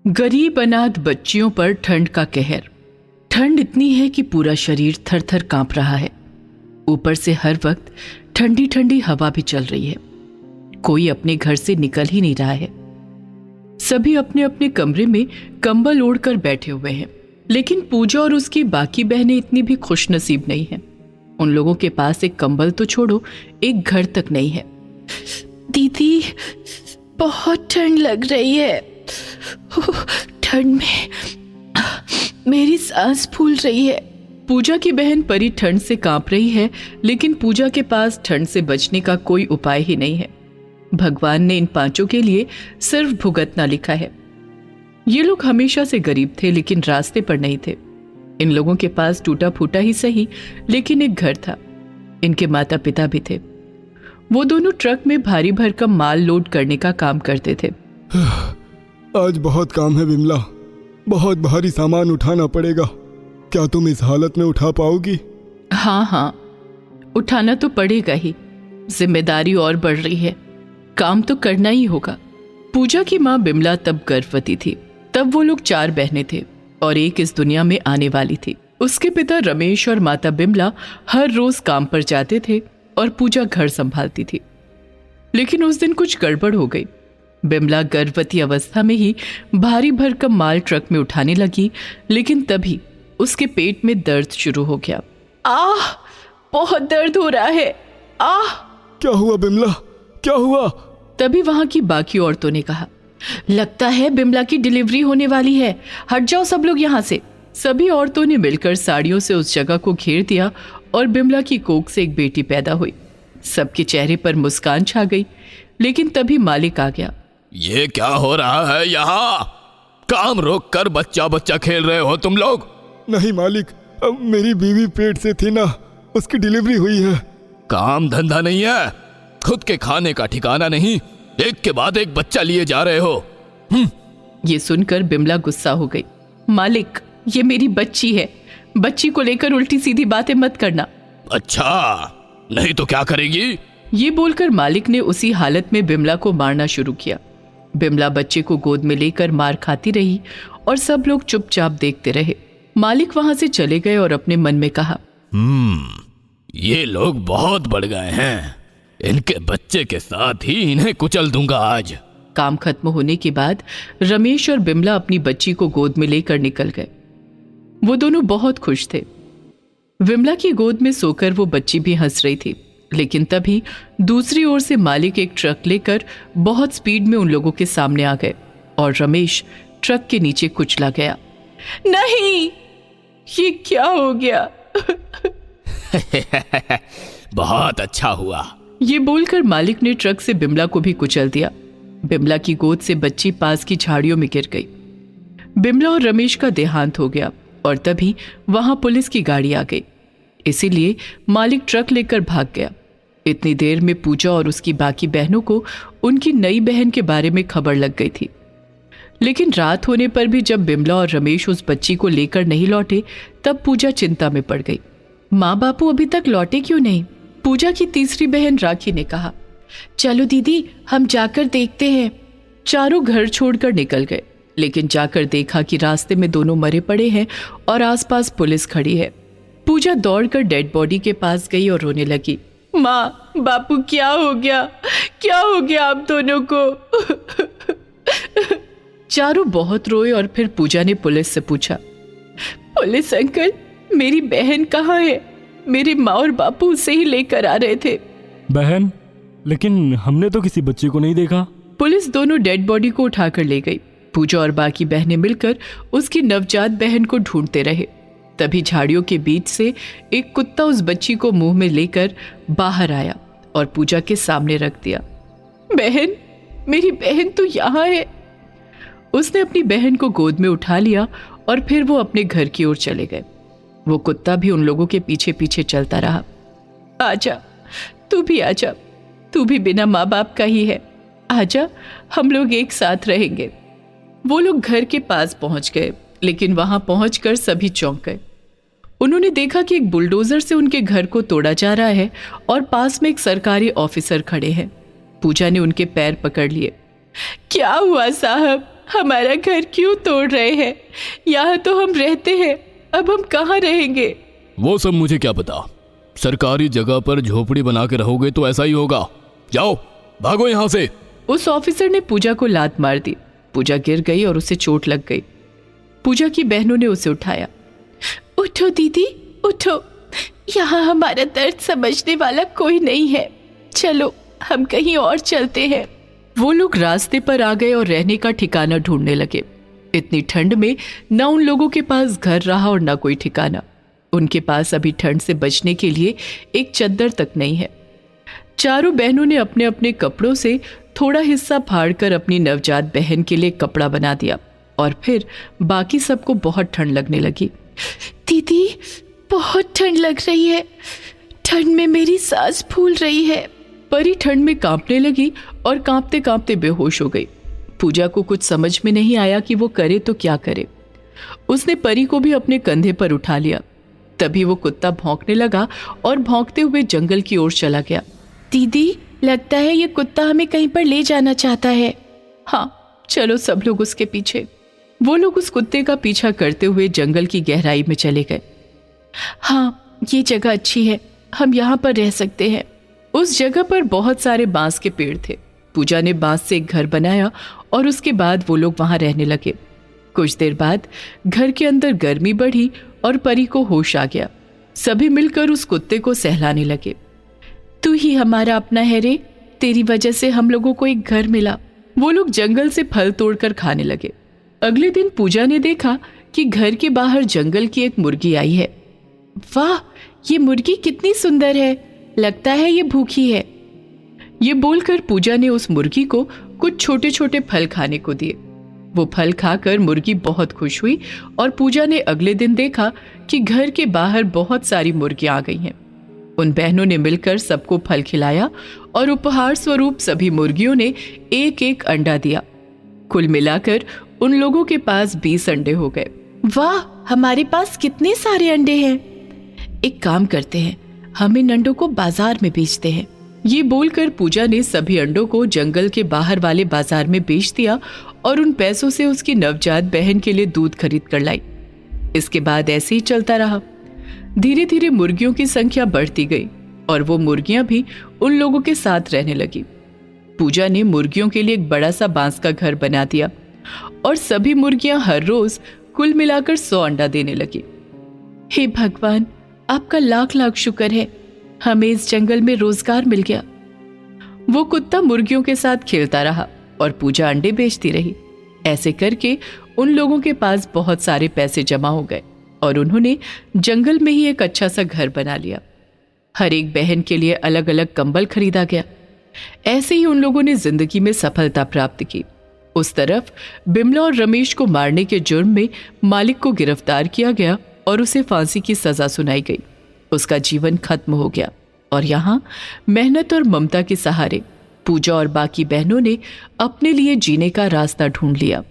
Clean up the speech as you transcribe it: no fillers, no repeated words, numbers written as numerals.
गरीब अनाथ बच्चियों पर ठंड का कहर। ठंड इतनी है कि पूरा शरीर थर थर कांप रहा है। ऊपर से हर वक्त ठंडी ठंडी हवा भी चल रही है। कोई अपने घर से निकल ही नहीं रहा है। सभी अपने अपने कमरे में कंबल ओढ़कर बैठे हुए हैं, लेकिन पूजा और उसकी बाकी बहनें इतनी भी खुशनसीब नहीं हैं। उन लोगों के पास एक कंबल तो छोड़ो, एक घर तक नहीं है। दीदी, बहुत ठंड लग रही है। ठंड में मेरी सांस फूल रही है। पूजा की बहन परी ठंड से कांप रही है, लेकिन पूजा के पास ठंड से बचने का कोई उपाय ही नहीं है। भगवान ने इन पांचों के लिए सिर्फ भुगतना लिखा है। ये लोग हमेशा से गरीब थे, लेकिन रास्ते पर नहीं थे। इन लोगों के पास टूटा फूटा ही सही, लेकिन एक घर था। इनके माता पिता भी थे। वो दोनों ट्रक में भारी भरकम माल लोड करने का काम करते थे। आज बहुत काम है विमला, बहुत भारी सामान उठाना पड़ेगा। क्या तुम इस हालत में उठा पाओगी? हाँ, उठाना तो पड़ेगा ही। जिम्मेदारी और बढ़ रही है, काम तो करना ही होगा। पूजा की माँ बिमला तब गर्भवती थी। तब वो लोग 4 बहनें थे और एक इस दुनिया में आने वाली थी। उसके पिता रमेश और माता बिमला हर रोज काम पर जाते थे और पूजा घर संभालती थी। लेकिन उस दिन कुछ गड़बड़ हो गई। बिमला गर्भवती अवस्था में ही भारी भरकम माल ट्रक में उठाने लगी, लेकिन तभी उसके पेट में दर्द शुरू हो गया। आह, बहुत दर्द हो रहा है। आह! क्या हुआ बिमला, क्या हुआ? तभी वहां की बाकी औरतों ने कहा, लगता है बिमला की डिलीवरी होने वाली है, हट जाओ सब लोग यहाँ से। सभी औरतों ने मिलकर साड़ियों से उस जगह को घेर दिया और बिमला की कोख से एक बेटी पैदा हुई। सबके चेहरे पर मुस्कान छा गई। लेकिन तभी मालिक आ गया। ये क्या हो रहा है यहाँ? काम रोक कर बच्चा बच्चा खेल रहे हो तुम लोग? नहीं मालिक, अब मेरी बीवी पेट से थी ना, उसकी डिलीवरी हुई है। काम धंधा नहीं है, खुद के खाने का ठिकाना नहीं, एक के बाद एक बच्चा लिए जा रहे हो। ये सुनकर बिमला गुस्सा हो गई। मालिक, ये मेरी बच्ची है, बच्ची को लेकर उल्टी सीधी बातें मत करना। अच्छा, नहीं तो क्या करेगी? ये बोलकर मालिक ने उसी हालत में बिमला को मारना शुरू किया। बिमला बच्चे को गोद में लेकर मार खाती रही और सब लोग चुपचाप देखते रहे। मालिक वहां से चले गए और अपने मन में कहा, ये लोग बहुत बढ़ गए हैं, इनके बच्चे के साथ ही इन्हें कुचल दूंगा आज। काम खत्म होने के बाद रमेश और बिमला अपनी बच्ची को गोद में लेकर निकल गए। वो दोनों बहुत खुश थे। विमला की गोद में सोकर वो बच्ची भी हंस रही थी। लेकिन तभी दूसरी ओर से मालिक एक ट्रक लेकर बहुत स्पीड में उन लोगों के सामने आ गए और रमेश ट्रक के नीचे कुचला गया। नहीं, ये क्या हो गया? बहुत अच्छा हुआ। ये बोलकर मालिक ने ट्रक से बिमला को भी कुचल दिया। बिमला की गोद से बच्ची पास की झाड़ियों में गिर गई। बिमला और रमेश का देहांत हो गया और तभी वहां पुलिस की गाड़ी आ गई। इसीलिए मालिक ट्रक लेकर भाग गया। इतनी देर में पूजा और उसकी बाकी बहनों को उनकी नई बहन के बारे में खबर लग गई थी। लेकिन रात होने पर भी जब बिमला और रमेश उस बच्ची को लेकर नहीं लौटे, तब पूजा चिंता में पड़ गई। माँ बापू अभी तक लौटे क्यों नहीं? पूजा की तीसरी बहन राखी ने कहा, चलो दीदी, हम जाकर देखते हैं। चारों घर छोड़कर निकल गए, लेकिन जाकर देखा कि रास्ते में दोनों मरे पड़े हैं और आसपास पुलिस खड़ी है। पूजा दौड़कर डेड बॉडी के पास गई और रोने लगी। माँ बापू, क्या हो गया? क्या हो गया आप दोनों को? चारों बहुत रोए और फिर पूजा ने पुलिस से पूछा, पुलिस अंकल, मेरी बहन कहाँ है? मेरी माँ और बापू उसे ही लेकर आ रहे थे। बहन? लेकिन हमने तो किसी बच्चे को नहीं देखा। पुलिस दोनों डेड बॉडी को उठाकर ले गई। पूजा और बाकी बहनें मिलकर उसकी नवजात बहन को ढूंढते रहे। तभी झाड़ियों के बीच से एक कुत्ता उस बच्ची को मुंह में लेकर बाहर आया और पूजा के सामने रख दिया। बहन, मेरी बहन तो यहाँ है। उसने अपनी बहन को गोद में उठा लिया और फिर वो अपने घर की ओर चले गए। वो कुत्ता भी उन लोगों के पीछे पीछे चलता रहा। आजा, तू भी आजा, तू भी बिना माँ बाप का ही है। आजा, हम लोग एक साथ रहेंगे। वो लोग घर के पास पहुंच गए, लेकिन वहां पहुंचकर सभी चौंक गए। उन्होंने देखा कि एक बुलडोजर से उनके घर को तोड़ा जा रहा है और पास में एक सरकारी ऑफिसर खड़े हैं। पूजा ने उनके पैर पकड़ लिए। क्या हुआ साहब, हमारा घर क्यों तोड़ रहे हैं? यहाँ तो हम रहते हैं, अब हम कहाँ रहेंगे? वो सब मुझे क्या पता। सरकारी जगह पर झोपड़ी बना के रहोगे तो ऐसा ही होगा। जाओ, भागो यहाँ से। उस ऑफिसर ने पूजा को लात मार दी। पूजा गिर गई और उसे चोट लग गई। पूजा की बहनों ने उसे उठाया। उठो दीदी, उठो, यहाँ हमारा दर्द समझने वाला कोई नहीं है। चलो हम कहीं और चलते हैं। वो लोग रास्ते पर आ गए और रहने का ठिकाना ढूंढने लगे। इतनी ठंड में न उन लोगों के पास घर रहा और न कोई ठिकाना। उनके पास अभी ठंड से बचने के लिए एक चद्दर तक नहीं है। चारों बहनों ने अपने अपने कपड़ों से थोड़ा हिस्सा फाड़कर अपनी नवजात बहन के लिए कपड़ा बना दिया और फिर बाकी सबको बहुत ठंड लगने लगी। दीदी, बहुत ठंड लग रही है, ठंड में मेरी सांस फूल रही है। परी ठंड में कांपने लगी और कांपते कांपते बेहोश हो गई। पूजा को कुछ समझ में नहीं आया कि वो करे तो क्या करे। उसने परी को भी अपने कंधे पर उठा लिया। तभी वो कुत्ता भौंकने लगा और भौंकते हुए जंगल की ओर चला गया। दीदी, लगता है ये कुत्ता हमें कहीं पर ले जाना चाहता है। हाँ, चलो सब लोग उसके पीछे। वो लोग उस कुत्ते का पीछा करते हुए जंगल की गहराई में चले गए। हाँ, ये जगह अच्छी है, हम यहाँ पर रह सकते हैं। उस जगह पर बहुत सारे बांस के पेड़ थे। पूजा ने बांस से एक घर बनाया और उसके बाद वो लोग वहां रहने लगे। कुछ देर बाद घर के अंदर गर्मी बढ़ी और परी को होश आ गया। सभी मिलकर उस कुत्ते को सहलाने लगे। तू ही हमारा अपना है रे, तेरी वजह से हम लोगों को एक घर मिला। वो लोग जंगल से फल तोड़कर खाने लगे। अगले दिन पूजा ने देखा कि घर के बाहर जंगल की एक मुर्गी आई है। वाह, ये मुर्गी कितनी सुंदर है, लगता है ये भूखी है। ये बोलकर पूजा ने उस मुर्गी को कुछ छोटे छोटे फल खाने को दिए। वो फल खाकर मुर्गी बहुत खुश हुई और पूजा ने अगले दिन देखा कि घर के बाहर बहुत सारी मुर्गियां आ गई हैं। उन बहनों ने मिलकर सबको फल खिलाया और उपहार स्वरूप सभी मुर्गियों ने एक एक अंडा दिया। कुल मिलाकर उन लोगों के पास 20 अंडे हो गए। वाह, हमारे पास कितने सारे अंडे हैं। एक काम करते हैं, हम इन अंडों को बाजार में बेचते हैं। ये बोलकर पूजा ने सभी अंडों को जंगल के बाहर वाले बाजार में बेच दिया और उन पैसों से उसकी नवजात बहन के लिए दूध खरीद कर लाई। इसके बाद ऐसे ही चलता रहा। धीरे धीरे मुर्गियों की संख्या बढ़ती गई और वो मुर्गियां भी उन लोगों के साथ रहने लगी। पूजा ने मुर्गियों के लिए एक बड़ा सा बांस का घर बना दिया और सभी मुर्गियां हर रोज कुल मिलाकर 100 अंडा देने लगी। हे भगवान, आपका लाख लाख शुक्र है, हमें इस जंगल में रोजगार मिल गया। वो कुत्ता मुर्गियों के साथ खेलता रहा और पूजा अंडे बेचती रही। ऐसे करके उन लोगों के पास बहुत सारे पैसे जमा हो गए और उन्होंने जंगल में ही एक अच्छा सा घर बना लिया। हर एक बहन के लिए अलग अलग कंबल खरीदा गया। ऐसे ही उन लोगों ने जिंदगी में सफलता प्राप्त की। उस तरफ बिमला और रमेश को मारने के जुर्म में मालिक को गिरफ्तार किया गया और उसे फांसी की सजा सुनाई गई। उसका जीवन खत्म हो गया और यहाँ मेहनत और ममता के सहारे पूजा और बाकी बहनों ने अपने लिए जीने का रास्ता ढूंढ लिया।